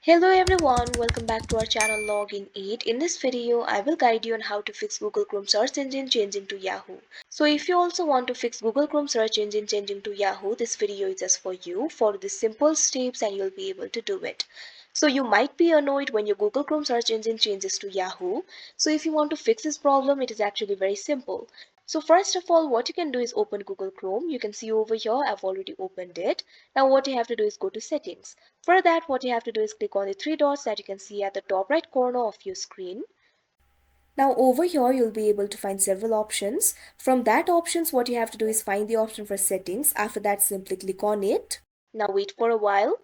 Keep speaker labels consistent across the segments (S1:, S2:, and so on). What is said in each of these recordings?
S1: Hello everyone, welcome back to our channel Login 8. In this video, I will guide you on how to fix Google Chrome search engine changing to Yahoo. So if you also want to fix Google Chrome search engine changing to Yahoo, this video is just for you. Follow the simple steps and you'll be able to do it. So you might be annoyed when your Google Chrome search engine changes to Yahoo. So if you want to fix this problem, it is actually very simple. So first of all, what you can do is open Google Chrome. You can see over here, I've already opened it. Now what you have to do is go to settings. For that, what you have to do is click on the three dots that you can see at the top right corner of your screen. Now over here, you'll be able to find several options. From that options, what you have to do is find the option for settings. After that, simply click on it. Now wait for a while.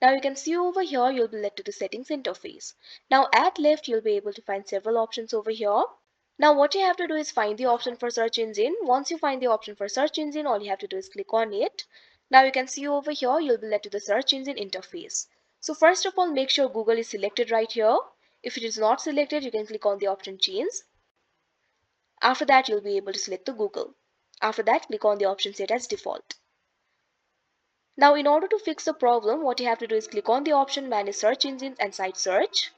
S1: Now you can see over here, you'll be led to the settings interface. Now at left, you'll be able to find several options over here. Now what you have to do is find the option for search engine. Once you find the option for search engine, all you have to do is click on it. Now you can see over here, you'll be led to the search engine interface. So first of all, make sure Google is selected right here. If it is not selected, you can click on the option change. After that, you'll be able to select the Google. After that, click on the option set as default. Now in order to fix the problem, what you have to do is click on the option manage search engines and site search.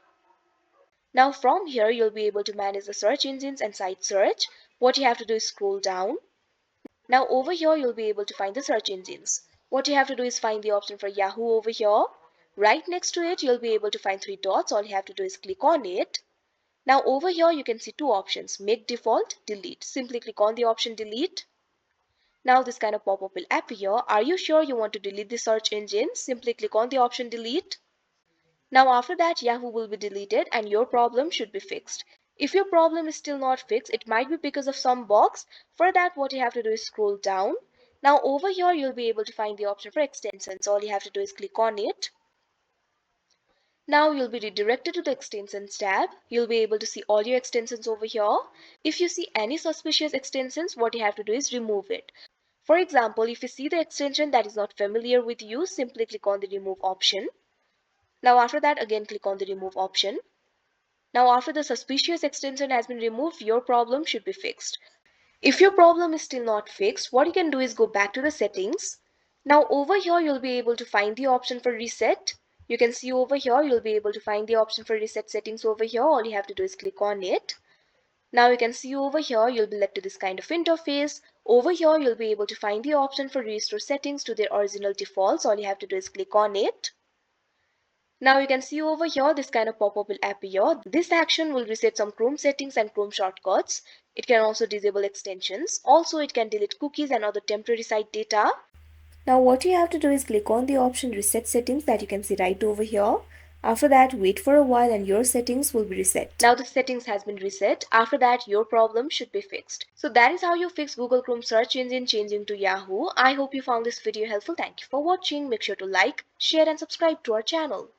S1: Now from here, you'll be able to manage the search engines and site search. What you have to do is scroll down. Now over here, you'll be able to find the search engines. What you have to do is find the option for Yahoo over here. Right next to it, you'll be able to find three dots. All you have to do is click on it. Now over here, you can see two options, make default, delete. Simply click on the option delete. Now this kind of pop-up will appear. Are you sure you want to delete the search engine? Simply click on the option delete. Now after that, Yahoo will be deleted and your problem should be fixed. If your problem is still not fixed, it might be because of some bugs. For that, what you have to do is scroll down. Now over here, you'll be able to find the option for extensions. All you have to do is click on it. Now you'll be redirected to the extensions tab. You'll be able to see all your extensions over here. If you see any suspicious extensions, what you have to do is remove it. For example, if you see the extension that is not familiar with you, simply click on the remove option. Now after that, again click on the remove option. Now after the suspicious extension has been removed, your problem should be fixed. If your problem is still not fixed, what you can do is go back to the settings. Now over here, you'll be able to find the option for reset. You can see over here, you'll be able to find the option for reset settings over here. All you have to do is click on it. Now you can see over here, you'll be led to this kind of interface. Over here, you'll be able to find the option for restore settings to their original defaults. All you have to do is click on it. Now you can see over here, this kind of pop-up will appear. This action will reset some Chrome settings and Chrome shortcuts. It can also disable extensions. Also, it can delete cookies and other temporary site data. Now what you have to do is click on the option reset settings that you can see right over here. After that, wait for a while and your settings will be reset. Now the settings has been reset. After that, your problem should be fixed. So that is how you fix Google Chrome search engine changing to Yahoo. I hope you found this video helpful. Thank you for watching. Make sure to like, share and subscribe to our channel.